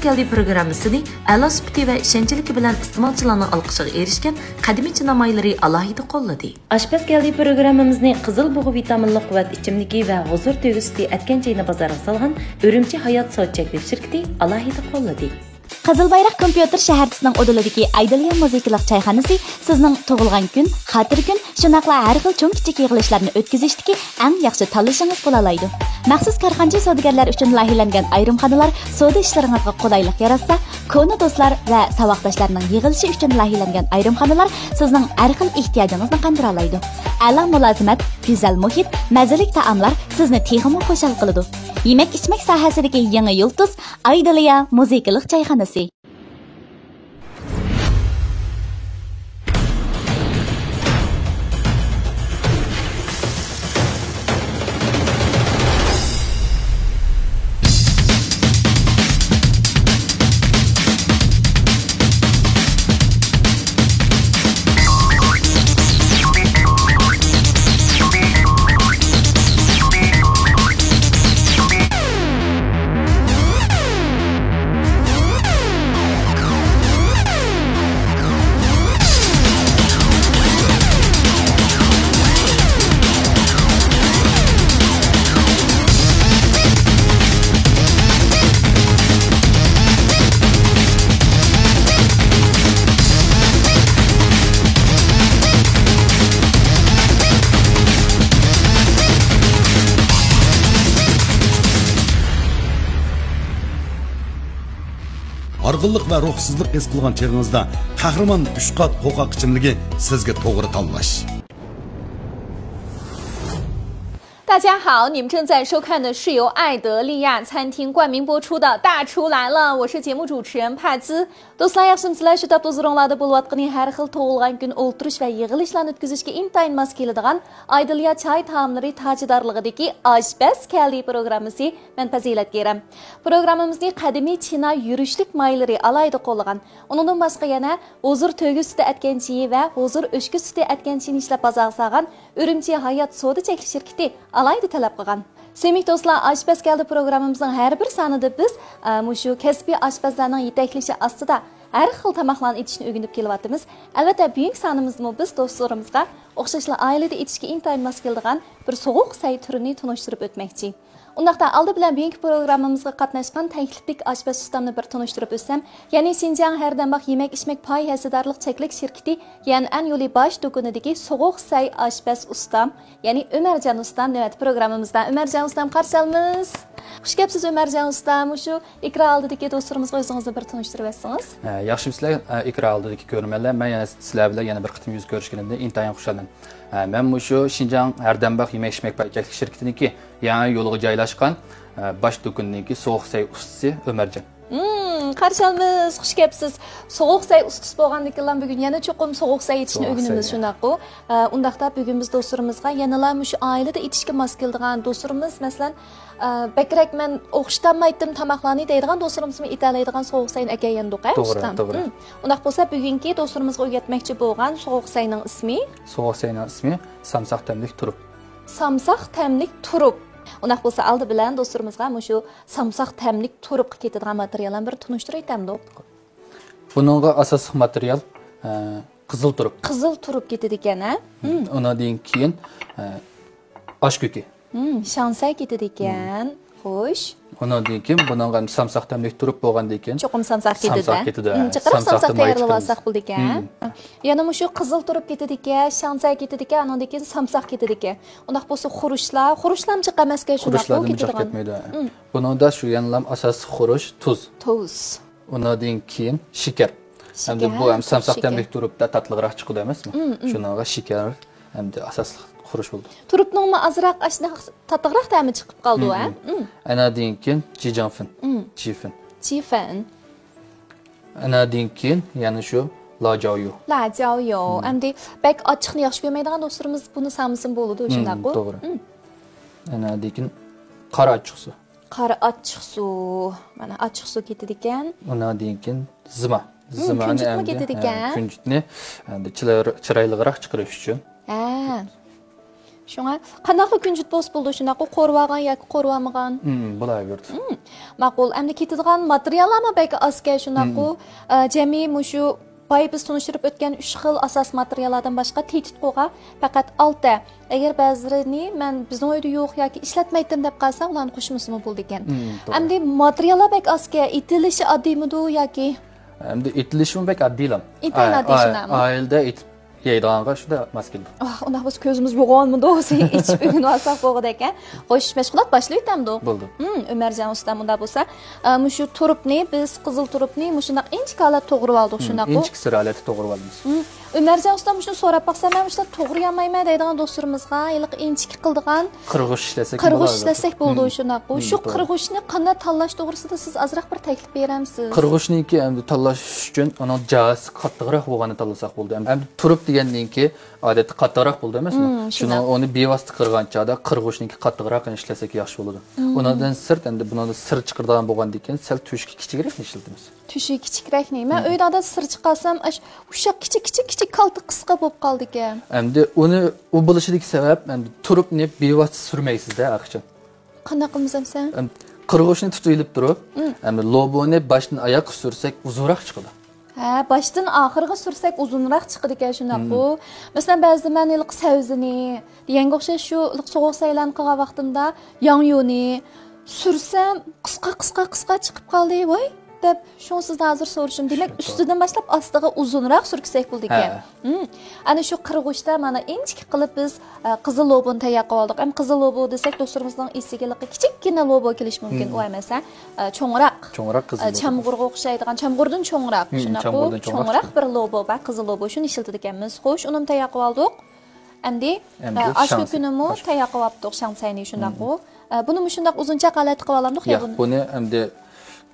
keldi programmasini a'lo sifati va ishonchiligi bilan iste'molchilarning olqishiga erishgan qadimiy chinomaylari alohida qo'lladi. Oshpaz keldi programmamizni qizil bug'i vitaminli quvvat ichimligi va huzur tuyg'usi atgan chayni bozorga solgan Urumchi hayot sochaklik shirkati alohida qo'lladi. Qizilbayroq kompyuter shaharchisining o'dilidagi Aydaliya muzikalik chayxonasi sizning tug'ilgan kun, xotir kun, shunaqla har xil cho'ng-kichik yig'ilishlarni o'tkazishdagi eng yaxshi tanlashingiz bo'la oladi. Maxsus korxonchi savdogarlar uchun loyihalangan ayrim xonalar savdo ishlaringizga qulaylik yaratsa, kona do'stlar va saboqdoshlarning yig'ilishi uchun loyihalangan ayrim xonalar sizning har xil ehtiyojingizni qondira oladi. A'lo mulozimat, go'zal muhit, mazali taomlar sizni texmo xushal qiladi. Yemek-ichmek sohasidagi yangi yulduz Aydaliya muzikalik chayxonasi. Arg'illik va ruhsizlik his qilgan chog'ingizda qahramon 3 qat qo'qoq ichimligi sizga to'g'ri tanlash. 大家好，你们正在收看的是由爱德利亚餐厅冠名播出的《大厨来了》，我是节目主持人帕兹。Do'stlar, yaxshimisilar? Shu topda huzurlarda bo'layotgan har xil tug'ilgan kun o'ltirish va yig'ilishlarni o'tkazishga intayin mos keladigan Aydaliya choy taomlari tajidorligidagi Oshpaz keldi programmasi men Fazilat Keram. Programmamizning qadimiy China yurishlik maylari alayda qo'llagan. Undan boshqa yana huzur to'gi suti atgan chiyi va huzur o'shki suti atgan chiyni ishlab bozorga solgan Urumchi hayot savdo cheklik shirkati alayda talab qilgan. Sevimli do'stlar, Oshpaz keldi programmamizning har bir sonida biz mushu kasbiy oshpazlarning yetaklishi ostida har xil tamoqlarni etishni o'rganib kelyapmiz. Albatta, buyuk sonimizmi biz do'stlarimizga o'xshashli oilada etishga intayin mos keladigan bir sovuq say turini tunishtirib o'tmoqchi. Undaqda aldı bilan bugünkü programmamızga qatnashgan takliflik oshpaz ustamni bir tunishtirib o'tsam, ya'ni Xinjiang Herdambaq yemek-ichmek pay hasadorlik cheklik shirkati Yan'an yo'li bosh do'konidagi sovuq say oshpaz ustam, ya'ni Umarjon ustam navbat programmamizda. Umarjon ustam, qarshi olamiz. Xush kelibsiz Umarjon ustam. Shu ekran oldidagi do'stlarimizga o'zingizni bir tunishtirib o'tsangiz. Yaxshimisizlar? Ekran oldidagi ko'rmanlar. Men yana sizlar bilan yana bir qitim yuz ko'rishganimda intayin xursandman. Men shu Xinjiang Herdambaq yemek-ichmek pay cheklik shirkatiniki yangi yo'liga joylashgan bosh do'konniki sovuq say ustasi Umarjon. Qarshi olamiz, xush kelibsiz. Sovuq say ustasi bo'lgandikilar bugun yana cho'qim sovuq say etishni o'rganamiz shunaqo. Undaqda bugun biz do'stlarimizga yanalar shu oilada etishga mos keladigan do'stlarimiz, masalan, bakrak men o'xshamaydim tamoqlarni deydigan do'stlarimizmi etalaydigan sovuq sayni akayanduq, to'g'ri. Undaq bo'lsa, bugungi do'stlarimizga o'rgatmoqchi bo'lgan sovuq sayning ismi? Sovuq sayning ismi samsaq tamlik turib. Samsaq tamlik turib. Undaq bo'lsa, aldı bilan do'stlarimizga shu samsaq tamlik turibga ketadigan materiallarni bir tunishtirib aytamdi. Buningga asosiy material qizil turib. Qizil turib ketadi ekan, ha? Undan keyin osh ko'ki. Shansay ketadi ekan. Xo'sh. Undan keyin buningga samsaq tamlik turib bo'lgandan keyin cho'qim samsaq ketadi. Samsaq ketadi. Chiqarib samsaq tayyorlab olsak bo'ldi ekan. Yana shu qizil turib ketadi ekan, shansay ketadi ekan, undan keyin samsaq ketadi ekan. Undaq bo'lsa xurushlar chiqamaska shunday ketadi. Buningda shu yanlam asosiy xurush tuz. Undan keyin shakar. Endi bu ham samsaq tamlik turibda tatliroq chiqadi emasmi? Shuningga shakar hamda asosiy xurush bo'ldi. Turibningmi azroq ashna tatliroq ta'mi chiqib qoldi, ha? Anadan keyin jijanfin. Chifin. Anadan keyin yana shu lajoyu. Endi bak ochiqni yaxshi ko'rmaydigan do'stlarimiz buni samsin bo'ladi shunday-ku. To'g'ri. Anadan keyin qora ochiq suv. Qora ochiq suv. Mana ochiq suv ketadi ekan. Undan keyin zima. Zimani ham ketadi ekan. Kunjutni endi chiroyliroq chiqarish uchun. Şuna qanaqa kunjut bo's bo'ldi shunaqa qo'rvagan yoki qo'rvamagan? Bo'laverdi. Ma'qul. Endi ketadigan materiallarmi balki ozga shunaqa jami mushu boy biz tunishtirib o'tgan 3 xil asos materiallardan boshqa tetit qo'g'a faqat 6. Agar ba'zilarini men bizning uyda yo'q yoki ishlatmaydim deb qolsa, ularni qo'shmasimi bo'ldi ekan. Endi materiallar balki ozga itilishi oddiymi yoki Endi itilishim bek addilam. İtiladi shunami. Oilda it yeydiğanga shunda mas keldi. Unda biz ko'zimiz yo'g'onmidi o'zi ichib bugun olsak bo'ladi ekan. Xo'sh, mashg'ulot boshlaytamdi. Bo'ldi. Umarjon ustam unda bo'lsa, mushu turubni biz qizil turubni mushunaq inchikalar to'g'rib oldik shunaqa. Inchikisi alati to'g'rib olamiz. Umarjon ustam shuni so'rab baqsam, men ishlar to'g'ri yamayman deydigan do'stlarimizga iliq inchik qildigan qirg'ish ishlasak qirg'ish ishlasak bo'ldi shunaqa. Shu qirg'ishni qanday tanlash to'g'risida siz azroq bir taklif beramsiz? Qirg'ishniki endi tanlash uchun uning jasi qattiqroq bo'lganini tanlasak bo'ldi. Endi turib degandan keyin odatda qattiqroq bo'ldi emasmi? Shuni uni bevosita qirgan chog'da qirg'ishniki qattiqroq ishlasak yaxshi bo'ladi. Undan sirt endi buni sir chiqirgan bo'lgandan keyin sal tushki kichikroq ishlatamiz. Tushi kichikroqni. Men uyda sir chiqarsam, o'sha kichik kalti qisqa bo'lib qoldi ekan. Endi uni u bo'lishidagi sabab endi turibni bevosita surmaysizda aqchon. Qanday qilmasam sen? Qirg'ishni tutib turib, endi loboni boshdan oyoqqa sursak uzunroq chiqadi. Ha, boshdan oxiriga sursak uzunroq chiqadi ekan shunaqa. Masalan, ba'zida men iliq savzini, deganga o'xshash shu iliq sovuq saylan qilgan vaqtimda yangyoni sursam qisqa chiqib qoldi. Voy, deb shuni sizdan hozir so'rashim. Demak, ustidan boshlab ostiga uzunroq surksak bo'ldi ekan. Ana shu qirg'ishda mana inchik qilib biz qizil loboni tayyor qilib oldik. Ham qizil lobo desak, do'stlarimizning esiga kichikgina lobo kelish mumkin. U emas, cho'ngroq qizil. Chamg'urga o'xshaydigan, chamg'urdan cho'ngroq. Shunaqa cho'ngroq bir lobo va qizil lobo shuni ishlatar ekanmiz. Xo'sh, uni tayyor qilib oldik. Endi ashku kunimi tayyor qilib oldik, shansayni shunaqa. Buni shundoq uzuncha qalat qilib olamiz yo'q? Yo'q, buni endi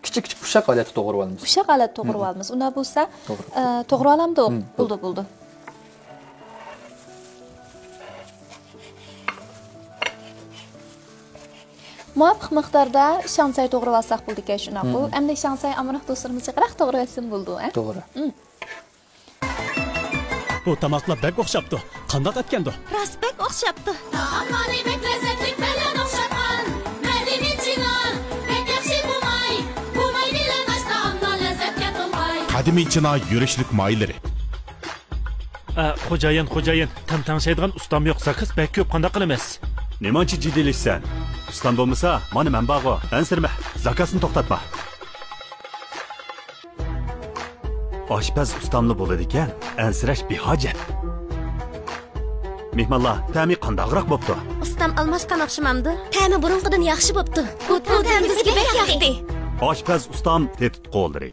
kichik pushaq olati to'g'rib olamiz. Pushaq olati to'g'rib olamiz. Unda bo'lsa, to'g'ri olamdi. Bo'ldi. Muvafiq miqdorda shansay to'g'rib olsak bo'ldi ekan shunaqa. Endi shansay amroq do'stlarimizga qaraq to'g'ri etsin bo'ldi, To'g'ri. Bu tamoqlar bek o'xshabdi. Qanday etgandi? Rost bek o'xshabdi. Taomlarni bek lazzatli bilan o'xshatgan. Madaniy chinar, bek yaxshi bo'lmay. Bo'lmay bilan taomlar lazzatga to'lmay. Qadimiy Chinoy yurishlik moylari. Xo'jayin, tantanshaydigan ustam yo'q. Sakız bek ko'p qanday qilamiz? Nemanchi jiddiyliksan? Ustam bo'lmasa, mana men bog'o. Ansirma, zakasini to'xtatma. Oshpaz ustamli bo'ladi ekan, ansirash behojat. Mehmonlar, ta'mi qandaqroq bo'pti? Ustam almashgan o'xshamamdi. Ta'mi burunqidan yaxshi bo'pti. Bu ta'm bizga bek yoqdi. Oshpaz ustam tetit qo'ldir.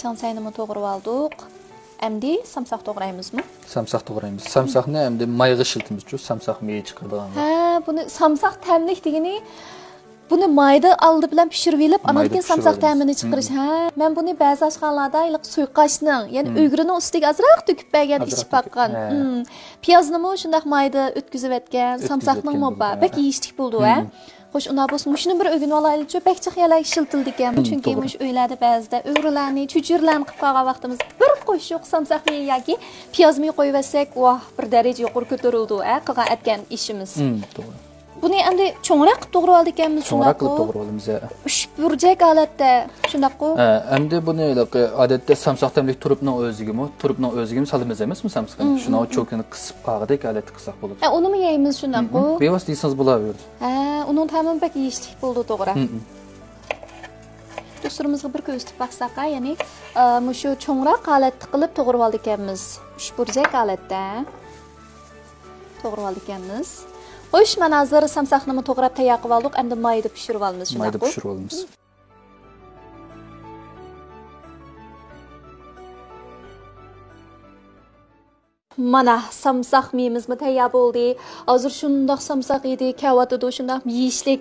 Shansayni to'g'rib oldik. Endi samsoq to'g'raymizmi? Samsoq to'g'raymiz. Samsoqni endi mayga shiltimiz-ku, samsoq miyi chiqardigan. Ha, buni samsoq ta'mlik degani buni mayda oldi bilan pishirib olib, anadan keyin samsoq ta'mini chiqarish. Ha, men buni ba'zi oshxonalarda iliq suyqashning, ya'ni o'g'rining ustiga azroq to'kib bergan, ichib baqqan. Piyozni mo shunday mayda o'tkazib etgan, samsoqning mo bak yeyishlik bo'ldi, ha. Xo'sh, unda bo'lsa, shuni bir o'g'in olaylik-chi, bakcha xiyalay shiltildi ekan. Chunki mush uylarda ba'zida o'g'rilarni, chujurlarni qilib qolgan vaqtimiz bir qo'shiq samsoqni yoki piyozni qo'yib olsak, voh, bir daraja yuqori ko'tarildi, ha, qilgan etgan ishimiz. To'g'ri. Buni endi cho'ngroq qilib to'g'rib oldik ekanmiz, cho'ngroq qilib to'g'rib olamiz. Burjak holatda shunaqa. Endi buni odatda samsoq ta'mlik turibning o'zigimi solamiz emasmi samsoqni? Shuni cho'kini qisib qog'idek holatda qilsak bo'ladi. Unimi yeymiz shunaqa. Bevosita yeysangiz bo'laveradi. Uning ta'mi bak yeyishlik bo'ldi to'g'ri. Do'stlarimizga bir ko'rsatib baqsak, ya'ni shu cho'ngroq holatda qilib to'g'rib oldik ekanmiz. Burjak holatda to'g'rib oldik ekanmiz. Xo'sh, mana hozir samsoqni to'g'rab tayyor qilib oldik, endi mayda pishirib olamiz shunaqa. Mayda pishirib olamiz. Mana samsaq meyimizmi tayyor bo'ldi. Hozir shundoq samsaq edi, kavatida shundoq yeyishlik.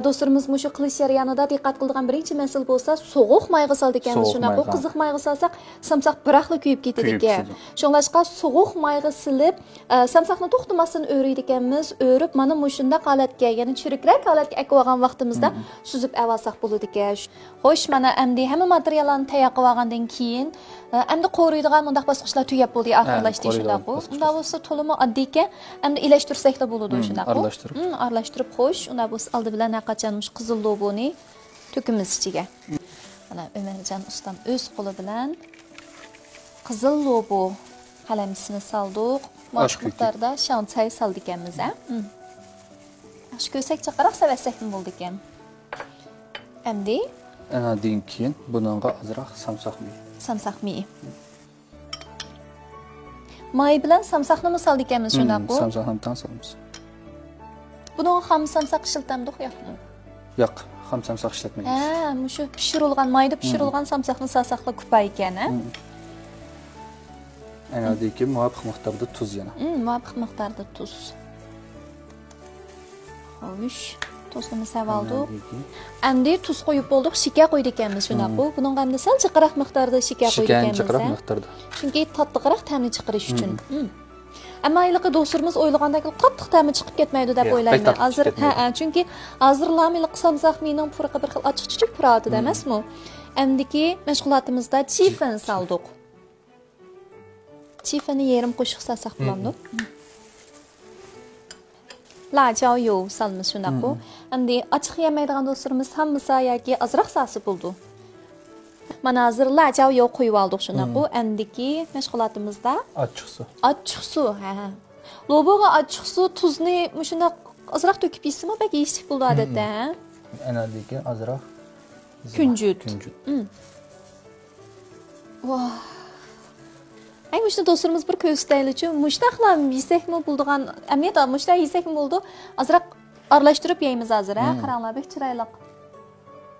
Do'stlarimiz shu qilish jarayonida diqqat qiladigan birinchi masala bo'lsa, so'g'uq mayga soldik ekan. Shundoq bu qiziq mayga solsak, samsaq biraqli kuyib ketadi ekan. Shunlashqa so'g'uq mayga silib, samsaqni to'xtamasdan o'raydi ekanmiz. O'rib mana shundoq holatga, ya'ni chirikroq holatga akib olgan vaqtimizda suzib avvalsaq bo'ladi ekan. Xo'sh, mana endi hamma materiallarni tayyor qilib olgandan keyin endi qo'riydigan mundaq bosqichlar tugab bo'ldi, oxirlashdi shundoq bu. Unda bo'lsa to'limi oddiy ekan, endi ilashtirsak-da bo'ladi shundoq bu. Aralashtirib qo'sh, unda bo'lsa oldi bilan naqachanmish qizil loboni to'kimiz ichiga. Mana Umarjon ustam o'z qo'li bilan qizil lobo qalamchisini soldik. Mosh miqdorda shansay soldik ekanmiz, ha? Shu ko'sak chaqaroq savasak bo'ldi ekan. Endi Anadan keyin buningga ozroq samsaq mi. Samsaq mi. May bilan samsaqni misol ekanmiz shundoq bu. Samsaqni tan solamiz. Buni ham samsaq ishlatamiz yo'qmi? Yo'q, ham samsaq ishlatmaymiz. Shu pishirilgan mayda pishirilgan samsaqni solsaqlar ko'pay ekan, ha? Anadan keyin muvofiq miqdorda tuz yana. Muvofiq miqdorda tuz. Xo'sh, tuzni savaldik. Endi tuz qo'yib bo'ldik, shakar qo'ydik ekanmiz shundoq bu. Buning hamda sal chiqaroq miqdorda shakar qo'ydik ekanmiz. Shakar chiqaroq miqdorda. Chunki tatliqroq ta'mni chiqarish uchun. Ammo ayliqi do'stlarimiz o'ylagandek qattiq ta'mi chiqib ketmaydi deb o'ylayman. Hozir chunki hozir lamiliq samsaq mening farqi bir xil ochiq-chuchuk turadi emasmi? Endiki mashg'ulotimizda chifin soldik. Chifini yerim qo'shiq solsak bo'ladi. Lajao yo'q solmiz shundoq bu. Endi ochiq yemaydigan do'stlarimiz hammasi yoki ozroq solsa bo'ldi. Mana hozir lajao yo'q qo'yib oldik shundoq bu. Endiki mashg'ulotimizda achchiq suv. Achchiq suv, ha. Loboga achchiq suv, tuzni shundoq ozroq to'kib yeysizmi? Bak yeyishlik bo'ldi odatda, ha. Anadagi ozroq kunjut. Voh. Ay mushta do'stlarimiz bir ko'rsataylik-chi. Mushtaqlam yesakmi bo'ldigan, amniyat mushtaq yesakmi bo'ldi. Azroq aralashtirib yeymiz hozir, ha. Qaranglar, bek chiroyliq.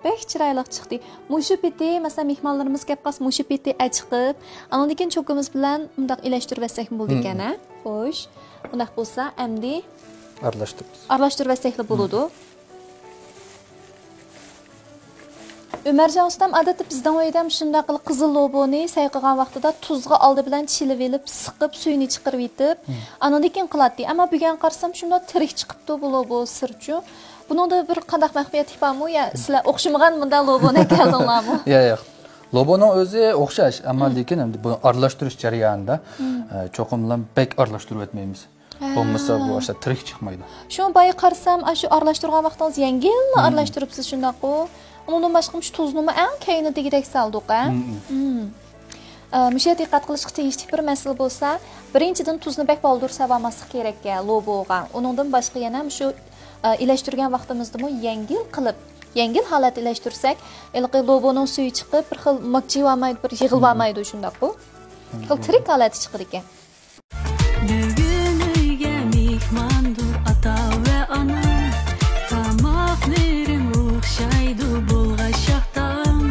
Bek chiroyliq chiqdi. Mushu peti, masalan, mehmonlarimiz kelib qolsa, mushu peti achiqib, andan keyin cho'kimiz bilan bundaq ilashtirib yesakmi bo'ldi ekan, ha. Xo'sh. Bundaq bo'lsa, endi aralashtirib yesaklar bo'ladi. Umarjon ustam odatda bizdan o'ydam shunday qilib qizil loboni sayqagan vaqtida tuzga oldi bilan chilib elib, siqib, suyini chiqarib yetib, andan keyin qiladi. Ammo bugun qarsam shunda tirik chiqibdi bu lobo sirchu. Buningda bir qanday maxfiyat bormi yo sizlar o'xshamagan bunday loboni keldinglarmi? Yo'q. Loboning o'zi o'xshash, ammo lekin endi bu aralashtirish jarayonida cho'qimlan bek aralashtirib o'tmaymiz. Bo'lmasa bu o'sha tirik chiqmaydi. Shu boy qarsam, shu aralashtirgan vaqtingiz yengil aralashtiribsiz shundaqo. Undan boshqa shu tuzni eng keyinidagidek soldik, ha? Musha diqqat qilishga tegishli bir masala bo'lsa, birinchidan tuzni bek boldur savamaslik kerak loboga. Undan boshqa yana shu ilashtirgan vaqtimizda yengil qilib, yengil holat ilashtirsak, ilqi loboning suvi chiqib, bir xil makchivamaydi, bir yig'ilmaydi shundaq bu. Xil tirik holat chiqar ekan. Bugun uyga mehmondur ota va ona. Tamoqlarim o'xshaydi bulg'ashaqdan.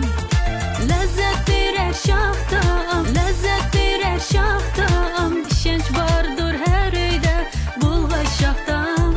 Lazzat berar shafton, lazzat berar shafton. Ishonch bordur har uyda bulg'ashaqdan.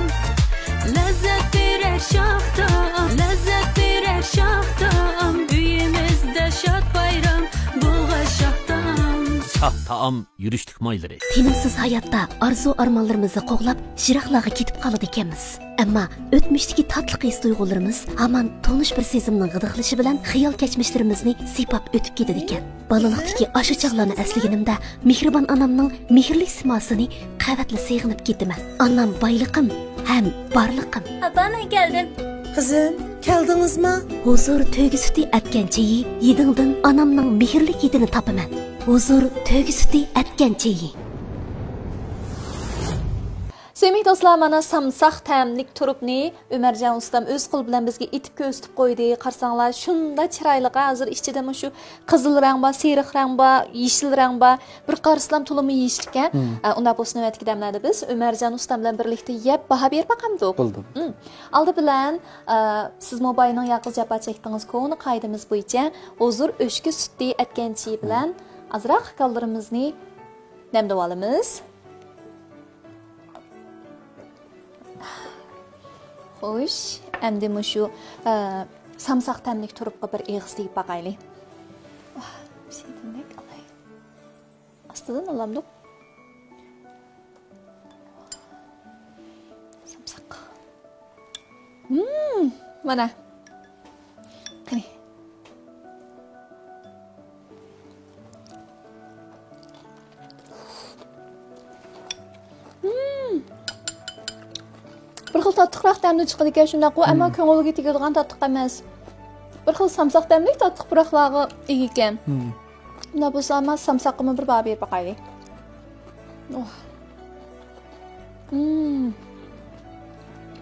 Lazzat berar shafton, lazzat berar shafton. Uyimizda shod bayram bulg'ashaqdan. Saf taam yurishlik mayları. Tinimsiz hayotda arzu armonlarimizni qo'g'lab, shiraqlarga ketib qoladi ekanmiz. Ammo o'tmishdagi tatli his tuyg'ularimiz hamon tonish bir sezimning g'idiqlishi bilan xiyol kechmishlarimizni sipab o'tib ketadi ekan. Bolalikdagi ashu chog'larni eslaganimda mehribon onamning mehrli simasini qavatli seg'inib ketaman. Onam boyliqim ham barliqim. Abana geldin. Kızım, keldingizmi? Huzur to'ygi suti atgan cheyi yedingdan onamning mehrli yedini topaman. Huzur to'ygi suti atgan cheyi. Sevgili do'stlar, mana samsaq ta'mlik turibni Umarjon ustam o'z qo'li bilan bizga etib ko'rsatib qo'ydi. Qarsanglar, shunda chiroyli hozir ichida shu qizil rang bor, seriq rang bor, yeshil rang bor. Bir qarslam to'limi yeyishgan. Unda bu navbatga damladi biz Umarjon ustam bilan birlikda yeb baho berib baqamdik. Bo'ldi. Aldi bilan siz mobayning yaqin japa chekdingiz ko'ni qoidamiz bo'yicha hozir o'shki sutli atganchi bilan azroq kallarimizni Namda olamiz. Xo'sh, endi shu samsaq tamlik turibqa bir eg'izlik baqaylik. Shunday qilay. Astidan olamdik. Samsaq. Mana. Qani. Bir xil tatlıqroq ta'mni chiqadi ekan shundaq u, ammo ko'ngilga tegadigan tatliq emas. Bir xil samsaq ta'mli tatliq puroqlari ega ekan. Bunda bo'lsa ham samsaqni bir bab berib baqaylik.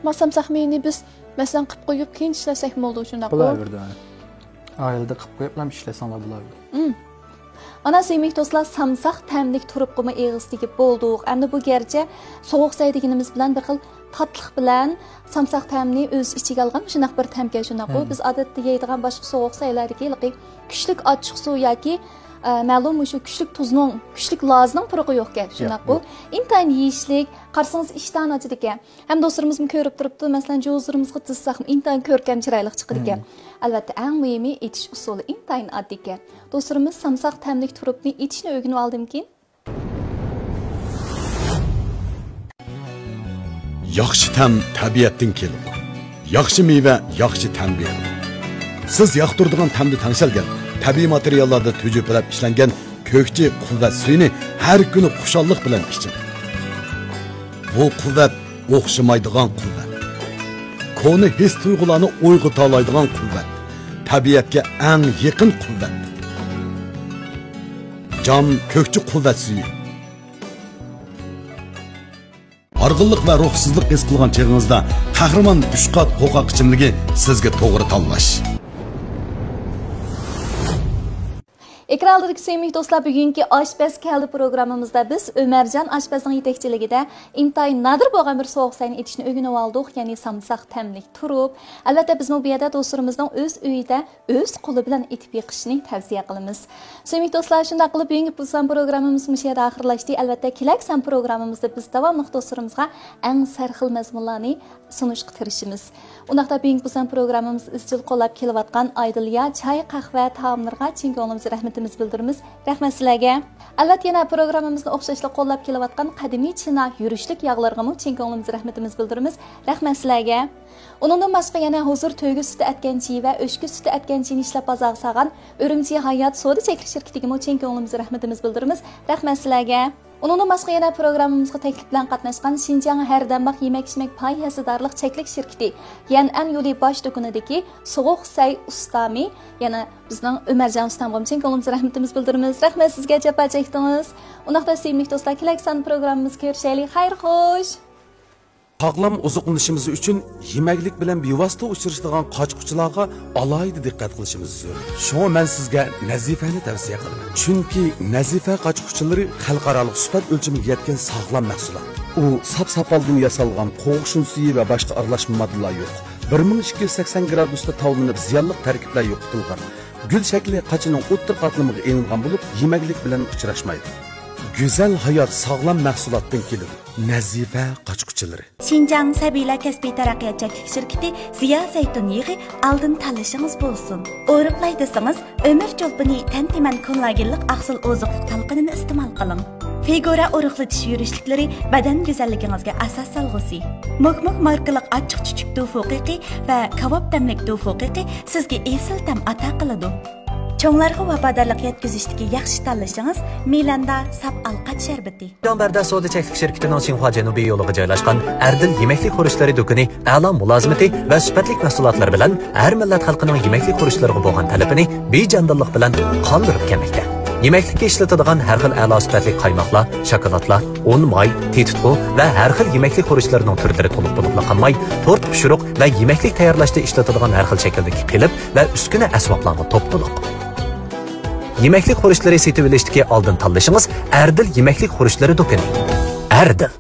Ma samsaqni biz masalan qilib qo'yib keyin ishlasak bo'ldi shundaq. Bo'laverdi. Oilada qilib qo'yib ham ishlasanglar bo'laverdi. Ana sevimli do'stlar, samsaq ta'mlik turib qilma eg'izdagi bo'ldik. Endi bu gerçi sovuq saydiganimiz bilan bir xil tatliq bilan samsaq ta'mni o'z ichiga olgan shunaq bir ta'mga shunaq. Biz odatda yeydigan boshqa sovuq saylardagi kuchlik ochiq suv yoki ma'lum shu kuchlik tuzning, kuchlik lozning purug'i yo'q ekan shunaq bu. Intayin yeyishlik, qarsangiz ishdan ochdi ekan. Ham do'stlarimizmi ko'rib turibdi, masalan, jo'zlarimizga tizsaq intayin ko'rkam chiroyli chiqadi ekan. Albatta, eng muhimi etish usuli intayin oddiy ekan. Do'stlarimiz samsaq ta'mlik turibni etishni o'rganib oldimkin. Yaxshi tam tabiatdan keladi. Yaxshi meva, yaxshi tam beradi. Siz yoqtiradigan tamni tansalgan, tabiiy materiallarda tujupilab ishlangan ko'kchi quvvat suyini har kuni xushallik bilan iching. Bu quvvat o'xshamaydigan quvvat. Koni his tuyg'ularni uyg'ota oladigan quvvat. Tabiatga eng yaqin quvvat. Jon ko'kchi quvvat suyi. Arg'illik va ruhsizlik his qilgan chog'ingizda qahramon 3 qat qo'qoq ichimligi sizga to'g'ri tanlash. Ekrandagi sevimli do'stlar, bugungi Oshpaz keldi programmamizda biz Ömerjon oshpazning yetakchiligida intayin nadir bo'lgan bir sovuq sayni etishni o'rganib oldik, ya'ni samsaq ta'mlik turib. Albatta biz bu yerda do'stlarimizning o'z uyida o'z qo'li bilan etib yiqishni tavsiya qilamiz. Sevimli do'stlar, shunday qilib bugungi programmamiz bu yerda oxirlashdi. Albatta kelaksan programmamizda biz davomli do'stlarimizga eng sarxil mazmunlarni sunishga tirishimiz. Undaqda bugungi programmamiz izchil qo'llab kelayotgan Aydilya choy, qahva, taomlarga chin ko'nglimizga rahmatimiz bildiramiz. Rahmat sizlarga. Albatta yana programmamizni o'xshashli qo'llab kelayotgan qadimiy chinoq yurishlik yog'larga ham chin ko'nglimizga rahmatimiz bildiramiz. Rahmat sizlarga. Uningdan boshqa yana hozir to'yga suti atganchi va o'shki suti atganchini ishlab bozor sog'an Urumchi hayot soda cheklik shirkatiga ham chin ko'nglimizga rahmatimiz bildiramiz. Rahmat sizlarga. Uningdan boshqa yana programmamizga taklif bilan qatnashgan Xinjiang Hardambaq yemak-ichmak pay hasadorlik cheklik shirkati Yan'an yo'li bosh do'konidagi sovuq say ustami yana bizning Ömerjon ustamga chin ko'nglimizga rahmatimiz bildiramiz. Rahmat sizga javob chekdingiz. Undaqda sevimli do'stlar, kelaksan programmamizga ko'rishaylik. Xayr xo'sh. Sog'lom oziqlanishimiz uchun yemaklik bilan bevosita uchrashadigan qochquchilarga alohida diqqat qilishimiz zarur. Shunga men sizga Nazifani tavsiya qilaman. Chunki Nazifa qochquchilari xalqaro sifat o'lchamiga yetgan sog'lom mahsulot. U sap-sapaldan yasalgan qo'g'shin suyi va boshqa aralashma moddalar yo'q. 1280 gradusda tavlanib ziyonli tarkiblar yo'qitilgan. Gul shakli qachining o'ttir qatlamiga elingan bo'lib, yemaklik bilan uchrashmaydi. Güzel hayat sağlam mahsulotdan keladi. Nazifa qochquchilari. Xinjiang Sabiylar kasbiy taraqqiyot cheklik shirkati Ziya zaytun yig'i oldin tanlashingiz bo'lsin. O'riqlay desangiz, Ömer cho'lpini tantiman kollagenlik aqsil oziqlik talqinini iste'mol qiling. Figura o'riqlatish yurishliklari badan go'zalligingizga asos solg'usi. Mukmuk markalik achchiq chuchuk tofuqiqi va kabob tamlik tofuqiqi sizga esil tam ata qiladi. Cho'nglarga vafodorlik yetkazishdagi yaxshi tanlashingiz Milanda sap alqat sharbati. Donbarda soda cheklik shirkatining Xinhua janubiy yo'liga joylashgan Ardil yemaklik xurishlari do'koni a'lo mulozimati va sifatlik mahsulotlar bilan har millat xalqining yemaklik xurishlariga bo'lgan talabini bejandillik bilan qondirib kelmoqda. Yemaklikka ishlatadigan har xil a'lo sifatli qaymoqlar, shokoladlar, un, moy, tetitqu va har xil yemaklik xurishlarining turlari to'liq bo'lib qolmay, tort pishiriq va yemaklik tayyorlashda ishlatadigan har xil shakldagi qilib va uskuna asboblarga to'ptiliq. Yemaklik xurishlari setib olishdagi oldin tanlashingiz Ardil yemaklik xurishlari do'koni. Ardil